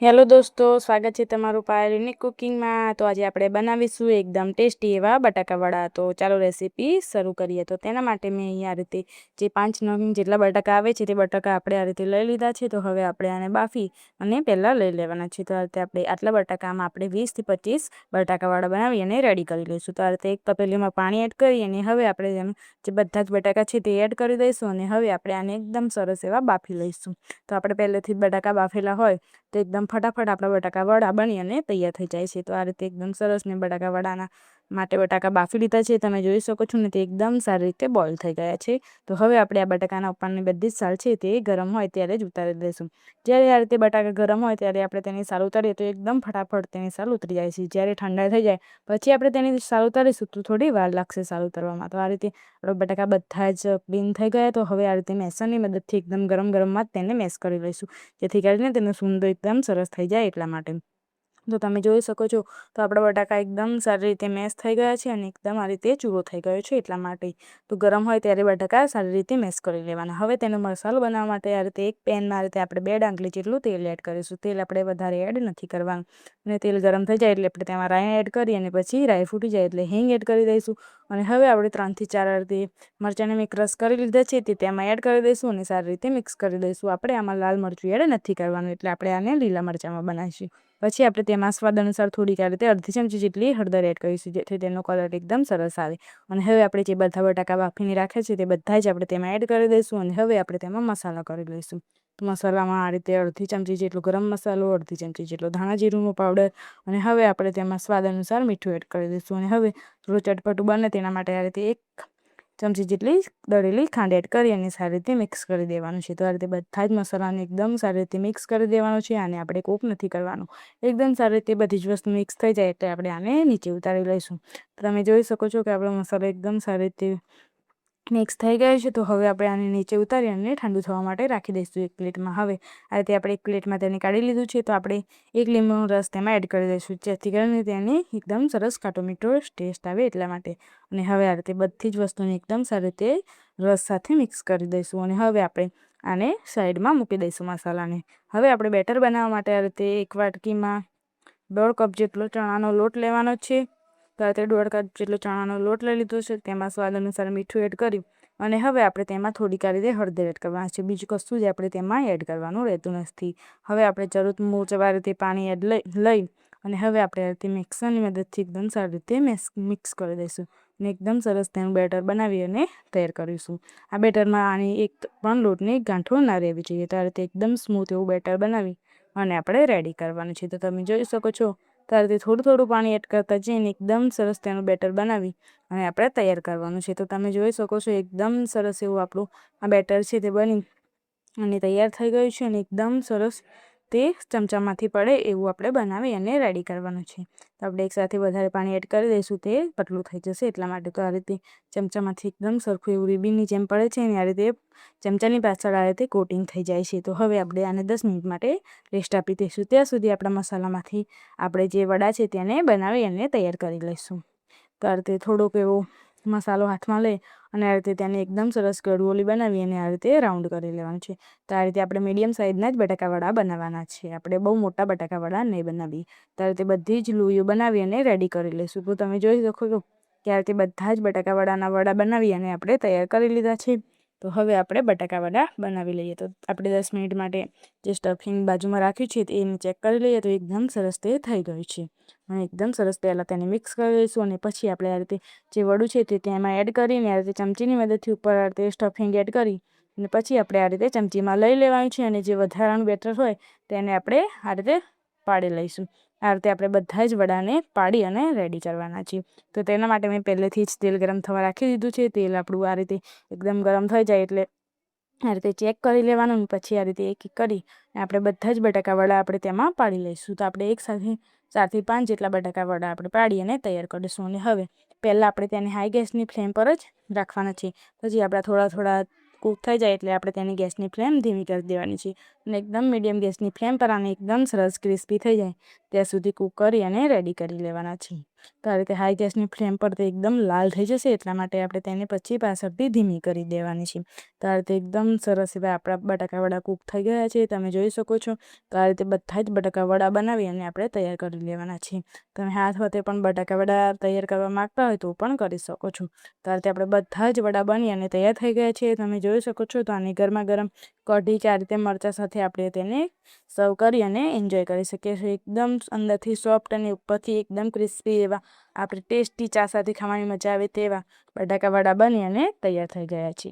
Hello દોસ્તો, સ્વાગત છે તમારું પાયલની કુકિંગમાં। તો આજે આપણે બનાવીશું એકદમ ટેસ્ટી એવા બટાકાવડા। તો ચાલો રેસીપી શરૂ કરીએ। તો તેના માટે મેં અહીંયા આ રીતે જે 5 નંગ જેટલા બટાકા આવે છે તે બટાકા આપણે આ રીતે લઈ લીધા છે। તો હવે આપણે આને બાફી અને પહેલાં લઈ લેવાના છે। તો આ રીતે આપણે આટલા બટાકામાં આપણે 20 થી 25 બટાકાવડા બનાવી અને રેડી કરી લઈશું। તો આ રીતે એક તપેલીમાં પાણી એડ કરી અને હવે આપણે જે બધા જ બટાકા છે તે એડ કરી દઈશું અને હવે આપણે આને એકદમ સરસ એવા બાફી લઈશું। તો આપણે પહેલેથી જ બટાકા બાફેલા હોય તો એકદમ ફટાફટ આપણા બટાકા વડા બની અને તૈયાર થઈ જાય છે। તો આ રીતે એકદમ સરસ મેં બટાકા વડાના માટે બટાકા બાફી લીધા છે। તમે જોઈ શકો છો ને તે એકદમ સારી રીતે બોઇલ થઈ ગયા છે। તો હવે આપણે આ બટાકાના ઉપરની બધી જ સાલ છે તે ગરમ હોય ત્યારે જ ઉતારી દઈશું। જ્યારે આ રીતે બટાકા ગરમ હોય ત્યારે આપણે તેની સાલ ઉતારીએ તો એકદમ ફટાફટ તેની સાલ ઉતરી જાય છે। જ્યારે ઠંડા થઈ જાય પછી આપણે તેની સાલ ઉતારીશું તો થોડી વાર લાગશે સાલ ઉતારવામાં। તો આ રીતે આપણા બટાકા બધા જ ક્લીન થઈ ગયા। તો હવે આ રીતે મેસરની મદદથી એકદમ ગરમ ગરમમાં જ તેને મેશ કરી લઈશું, જેથી કરીને તેનું સુંદર એકદમ સરસ થઈ જાય એટલા માટે। તો તમે જોઈ શકો છો તો આપણા બટાકા એકદમ સારી રીતે મેશ થઈ ગયા છે અને એકદમ આ રીતે ચૂરો થઈ ગયો છે એટલા માટે। તો ગરમ હોય ત્યારે બટાકા સારી રીતે મેશ કરી લેવાના। હવે તેનો મસાલો બનાવવા માટે આ રીતે એક પેનમાં આ રીતે આપણે 2 ડાંગલી જેટલું તેલ એડ કરીશું। તેલ આપણે વધારે એડ નથી કરવાનું અને તેલ ગરમ થઈ જાય એટલે આપણે તેમાં રાઈ એડ કરી અને પછી રાઈ ફૂટી જાય એટલે હિંગ એડ કરી દઈશું। અને હવે આપણે 3 થી 4 આ રીતે મરચાંને મેં ક્રશ કરી લીધા છે તે તેમાં એડ કરી દઈશું અને સારી રીતે મિક્સ કરી દઈશું। આપણે આમાં લાલ મરચું એડ નથી કરવાનું એટલે આપણે આને લીલા મરચાંમાં બનાવીશું। પછી આપણે તેમાં સ્વાદ અનુસાર થોડીક આ રીતે અડધી ચમચી જેટલી હળદર એડ કરીશું, જેથી તેનો કલર એકદમ સરસ આવે। અને હવે આપણે જે બધા બટાકા બાફીને રાખ્યા છે તે બધા જ આપણે તેમાં એડ કરી દઈશું અને હવે આપણે તેમાં મસાલા કરી લઈશું। તો મસાલામાં આ રીતે અડધી ચમચી જેટલો ગરમ મસાલો, અડધી ચમચી જેટલો ધાણા જીરુંનો પાવડર અને હવે આપણે તેમાં સ્વાદ અનુસાર મીઠું એડ કરી દઈશું। અને હવે થોડું ચટપટું બને તેના માટે આ રીતે 1 ચમચી જેટલી દળેલી ખાંડ એડ કરી અને સારી રીતે મિક્સ કરી દેવાનું છે। તો આ રીતે બધા જ મસાલાને એકદમ સારી રીતે મિક્સ કરી દેવાનો છે। આને આપણે કૂક નથી કરવાનું, એકદમ સારી રીતે બધી જ વસ્તુ મિક્સ થઈ જાય એટલે આપણે આને નીચે ઉતારી લઈશું। તો તમે જોઈ શકો છો કે આપણો મસાલો એકદમ સારી રીતે મિક્સ થઈ ગયો છે। તો હવે આપણે આને નીચે ઉતારી અને ઠંડુ થવા માટે રાખી દઈશું એક પ્લેટમાં। હવે આ રીતે આપણે એક પ્લેટમાં તેને કાઢી લીધું છે। તો આપણે 1 લીંબુનો રસ તેમાં એડ કરી દઈશું, જેથી કરીને તેની એકદમ સરસ ખાટો મીઠો ટેસ્ટ આવે એટલા માટે। અને હવે આ રીતે બધી જ વસ્તુને એકદમ સારી રીતે રસ સાથે મિક્સ કરી દઈશું અને હવે આપણે આને સાઈડમાં મૂકી દઈશું મસાલાને। હવે આપણે બેટર બનાવવા માટે આ રીતે એક વાટકીમાં 1.5 કપ જેટલો ચણાનો લોટ લેવાનો છે। તો આ રીતે 1.5 કપ જેટલો ચણાનો લોટ લઈ લીધો છે। તેમાં સ્વાદ અનુસાર મીઠું એડ કરી અને હવે આપણે તેમાં થોડીક આ રીતે હળદર એડ કરવાના છે। બીજું કશું જ આપણે તેમાં એડ કરવાનું રહેતું નથી। હવે આપણે જરૂર મુજબ આ રીતે પાણી એડ લઈ અને હવે આપણે આ રીતે મિક્સરની મદદથી એકદમ સારી રીતે મિક્સ કરી દઈશું અને એકદમ સરસ તેનું બેટર બનાવી અને તૈયાર કરીશું। આ બેટરમાં આની એક પણ લોટની ગાંઠો ના રહેવી જોઈએ। તો આ રીતે એકદમ સ્મૂથ એવું બેટર બનાવી અને આપણે રેડી કરવાનું છે। તો તમે જોઈ શકો છો તો આ રીતે થોડું થોડું પાણી એડ કરતા જઈને એકદમ સરસ તેનું બેટર બનાવી અને આપણે તૈયાર કરવાનું છે। તો તમે જોઈ શકો છો એકદમ સરસ એવું આપણું આ બેટર છે તે બની અને તૈયાર થઈ ગયું છે અને એકદમ સરસ તે ચમચામાંથી પડે એવું આપણે બનાવી અને રેડી કરવાનું છે। તો આપણે એકસાથે વધારે પાણી એડ કરી દઈશું તે પતલું થઈ જશે એટલા માટે। તો આ રીતે ચમચામાંથી એકદમ સરખું એવું રીબીનની જેમ પડે છે અને આ રીતે ચમચાની પાછળ આ રીતે કોટિંગ થઈ જાય છે। તો હવે આપણે આને 10 મિનિટ માટે રેસ્ટ આપી દઈશું। ત્યાં સુધી આપણા મસાલામાંથી આપણે જે વડા છે તેને બનાવી અને તૈયાર કરી લઈશું। તો આ રીતે થોડોક એવો મસાલો હાથમાં લઈ અને આ રીતે તેને એકદમ સરસ ગળગોળી બનાવી અને આ રીતે રાઉન્ડ કરી લેવાનું છે। તો આ રીતે આપણે મીડિયમ સાઇઝના જ બટાકાવડા બનાવવાના છે, આપણે બહુ મોટા બટાકાવડા નહીં બનાવીએ। તો આ રીતે બધી જ લોહીઓ બનાવી અને રેડી કરી લઈશું। તો તમે જોઈ શકો છો કે આ રીતે બધા જ બટાકાવડાના વડા બનાવી અને આપણે તૈયાર કરી લીધા છે। તો હવે આપણે બટાકાવડા બનાવી લઈએ। તો આપણે 10 મિનિટ માટે જે સ્ટફિંગ બાજુમાં રાખ્યું છે એને ચેક કરી લઈએ તો એકદમ સરસ તે થઈ ગયું છે અને એકદમ સરસ પહેલાં તેને મિક્સ કરી દઈશું અને પછી આપણે આ રીતે જે વડું છે તે તેમાં એડ કરીને આ રીતે ચમચીની મદદથી ઉપર આ રીતે સ્ટફિંગ એડ કરી અને પછી આપણે આ રીતે ચમચીમાં લઈ લેવાનું છે અને જે વધારાનું બેટર હોય તેને આપણે આ રીતે પાડી લઈશું। આ રીતે આપણે બધા જ વડાને પાડી અને રેડી કરવાના છીએ। તો તેના માટે મેં પહેલેથી જ તેલ ગરમ થવા રાખી દીધું છે। તેલ આપણું આ રીતે એકદમ ગરમ થઈ જાય એટલે આ રીતે ચેક કરી લેવાનું, પછી આ રીતે એક એક કરી આપણે બધા જ બટાકાવડા આપણે તેમાં પાડી લઈશું। તો આપણે એક સાથે 4 થી 5 જેટલા બટાકાવડા આપણે પાડી અને તૈયાર કરીશું અને હવે પહેલાં આપણે તેને હાઈ ગેસની ફ્લેમ પર જ રાખવાના છે। પછી આપણા થોડા કૂક થઈ જાય એટલે આપણે તેની ગેસની ફ્લેમ ધીમી કરી દેવાની છે અને એકદમ મીડિયમ ગેસની ફ્લેમ પર આને એકદમ સરસ ક્રિસ્પી થઈ જાય ત્યાં સુધી કૂક કરી અને રેડી કરી લેવાના છે। તો આ રીતે હાઈ ગેસની ફ્લેમ પર તે એકદમ લાલ થઈ જશે, એટલા માટે આપણે તેને પછી પાછળથી ધીમી કરી દેવાની છે. તો આ રીતે એકદમ સરસ એવા આપણા બટાકાવડા કૂક થઈ ગયા છે, તમે જોઈ શકો છો. તો આ રીતે બધા જ બટાકાવડા બનાવી અને આપણે તૈયાર કરી લેવાના છે. તમે હાથ વડે પણ બટાકાવડા તૈયાર કરવા માગતા હોય તો પણ કરી શકો છો. તો આ રીતે આપણે બધા જ વડા બની અને તૈયાર થઈ ગયા છે, તમે જોઈ શકો છો. તો આની ગરમા ગરમ કઢી કે આ રીતે મરચાં સાથે આપણે તેને સર્વ કરી અને એન્જોય કરી શકીએ છીએ. એકદમ અંદરથી સોફ્ટ અને ઉપરથી એકદમ ક્રિસ્પી એવા આપણે ટેસ્ટી ચા સાથે ખાવાની મજા આવે તેવા બટાકાવડા બની અને તૈયાર થઈ ગયા છે.